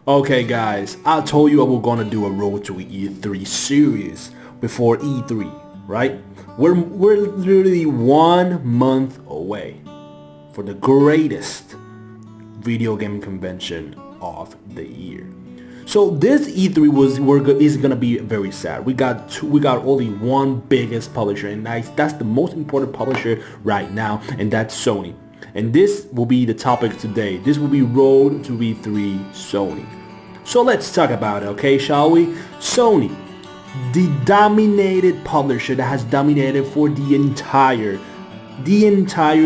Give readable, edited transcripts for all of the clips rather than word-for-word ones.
Okay guys, I told you I was gonna do a Road to E3 series before E3, right? We're literally 1 month away for the greatest video game convention of the year. So this E3 is gonna be very sad. We got only one biggest publisher, and that's the most important publisher right now, and that's Sony. And this will be the topic today. This will be Road to E3 Sony. So let's talk about it, okay, shall we? Sony, the dominated publisher that has dominated for the entire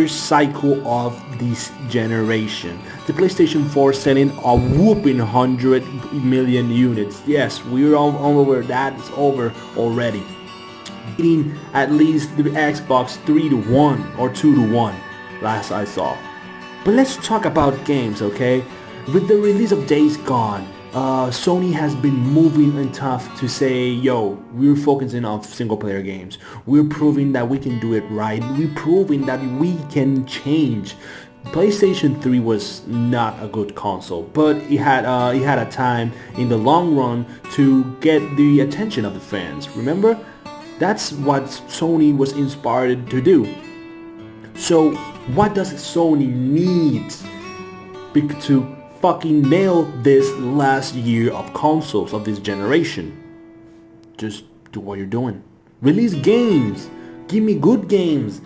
cycle of this generation. The PlayStation 4 selling a whooping 100 million units. Yes, we're all over that. It's over already. Beating at least the Xbox 3-1 or 2-1 last I saw. But let's talk about games, okay? With the release of Days Gone, Sony has been moving and tough to say, yo, we're focusing on single player games. We're proving that we can do it right. We're proving that we can change. PlayStation 3 was not a good console, but it had a time in the long run to get the attention of the fans. Remember? That's what Sony was inspired to do. So what does Sony need to fucking nail this last year of consoles of this generation? Just do what you're doing. Release games. Give me good games.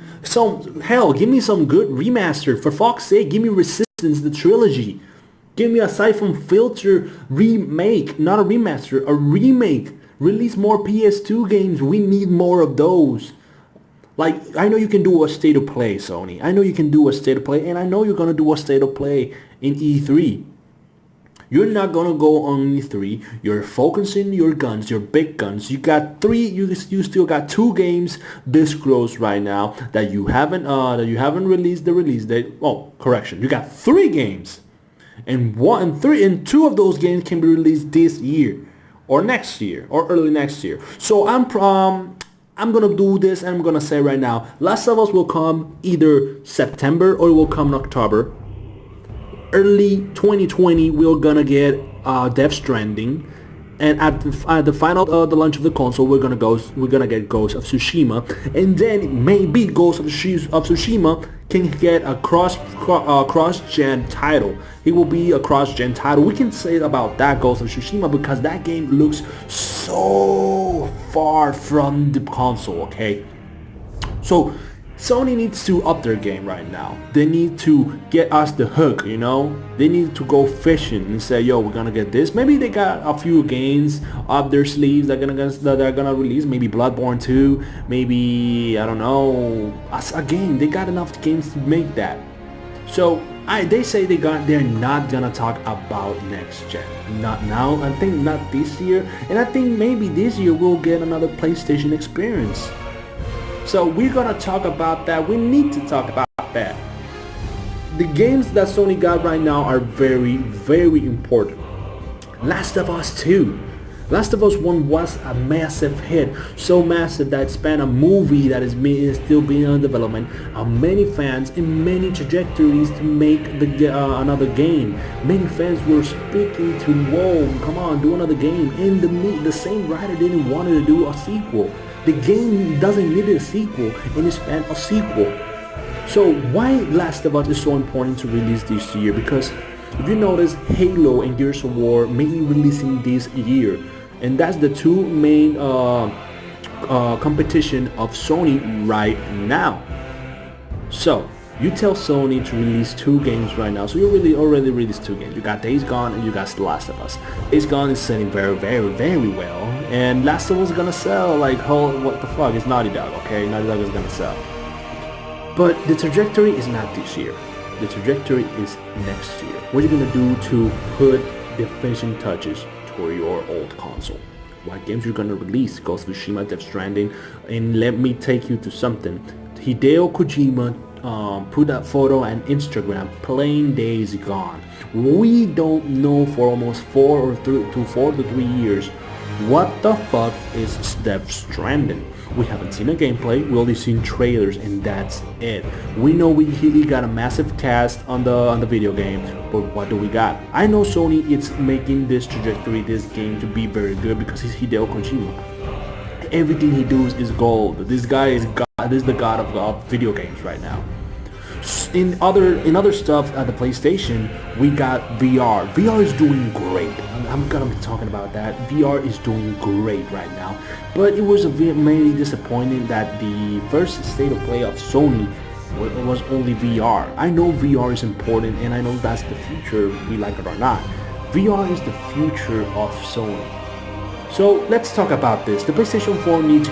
Hell, give me some good remaster. For fuck's sake, give me Resistance, the trilogy. Give me a Siphon Filter remake, not a remaster, a remake. Release more PS2 games. We need more of those. Like, I know you can do a state of play, Sony. I know you can do a state of play, and I know you're gonna do a state of play in E3. You're not gonna go on E3. You're focusing your guns, your big guns. You got three. You still got 2 games disclosed right now that you haven't released the release date. Oh, correction. You got 3 games, and 2 of those games can be released this year, or next year, or early next year. So I'm gonna do this, and I'm gonna say right now, Last of Us will come either September or it will come in October. Early 2020, we're gonna get Death Stranding, and at the final the launch of the console, we're gonna get Ghost of Tsushima, and then maybe Ghost of Tsushima can get a cross-gen title. It will be a cross-gen title. We can say about that Ghost of Tsushima because that game looks so far from the console, okay? So Sony needs to up their game right now. They need to get us the hook, you know? They need to go fishing and say, yo, we're gonna get this. Maybe they got a few games up their sleeves that they're gonna release. Maybe Bloodborne 2, maybe, I don't know, a game. They got enough games to make that. So they say they're not gonna talk about next gen. Not now, I think not this year. And I think maybe this year we'll get another PlayStation experience. So we're gonna talk about that. We need to talk about that. The games that Sony got right now are very, very important. Last of Us 2. Last of Us 1 was a massive hit. So massive that it spanned a movie that is still being in development. Many fans and many trajectories to make another game. Many fans were speaking to, whoa, come on, do another game. And the same writer didn't want to do a sequel. The game doesn't need a sequel, and it spanned a sequel. So why Last of Us is so important to release this year? Because if you notice, Halo and Gears of War may be releasing this year, and that's the 2 main competition of Sony right now. So you tell Sony to release 2 games right now. So you already released 2 games. You got Days Gone and you got The Last of Us. Days Gone is selling very, very, very well, and Last of Us is gonna sell like, what the fuck? It's Naughty Dog, okay? Naughty Dog is gonna sell. But the trajectory is not this year. The trajectory is next year. What are you gonna do to put the finishing touches to your old console? What games you're gonna release? Ghost of Tsushima, Death Stranding, and let me take you to something. Hideo Kojima put that photo on Instagram playing Days Gone. We don't know for almost 4 to 3 years what the fuck is Death Stranding. We haven't seen a gameplay, we only seen trailers, and that's it. We know he got a massive cast on the video game, but what do we got? I know Sony is making this trajectory, this game, to be very good because he's Hideo Kojima. Everything he does is gold. This guy is God. This is the god of video games right now. In other stuff at the PlayStation, we got VR. VR is doing great. I'm gonna be talking about that. VR is doing great right now. But it was mainly disappointing that the first state of play of Sony was only VR. I know VR is important, and I know that's the future, we like it or not. VR is the future of Sony. So let's talk about this. The PlayStation 4 needs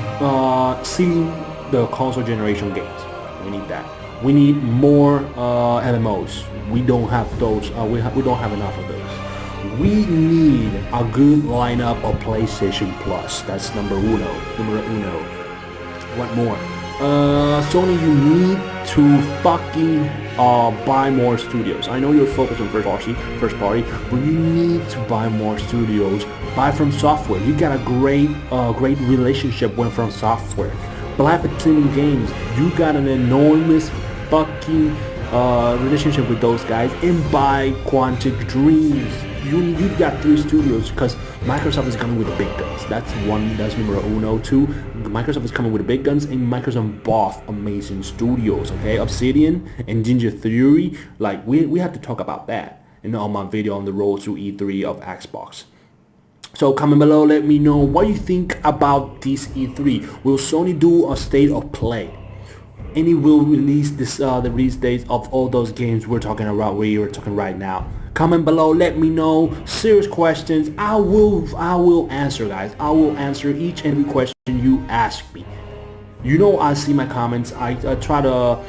seeing the console generation games. We need that. We need more MMOs. We don't have those. We don't have enough of those. We need a good lineup of PlayStation Plus. That's number uno. What more? Sony, you need to fucking buy more studios. I know you're focused on first party, but you need to buy more studios. Buy from software. You got a great relationship with From Software. Black Platinum Games, you got an enormous fucking relationship with those guys. And buy Quantic Dreams. You got 3 studios because Microsoft is coming with the big guns. That's number uno. 2, Microsoft is coming with the big guns, and Microsoft bought amazing studios. Okay, Obsidian and Ninja Theory. Like we have to talk about that on my video on the road to E3 of Xbox. So comment below, let me know what you think about this E3. Will Sony do a state of play? And it will release the release dates of all those games we're talking about, we are talking right now. Comment below, let me know. Serious questions. I will answer, guys. I will answer each and every question you ask me. You know, I see my comments. I try to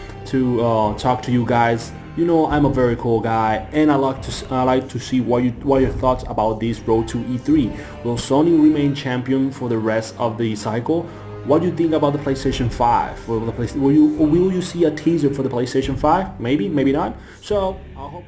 talk to you guys. You know, I'm a very cool guy, and I like to see what your thoughts about this road to E3. Will Sony remain champion for the rest of the cycle? What do you think about the PlayStation 5? Will you see a teaser for the PlayStation 5? Maybe, maybe not. So I hope.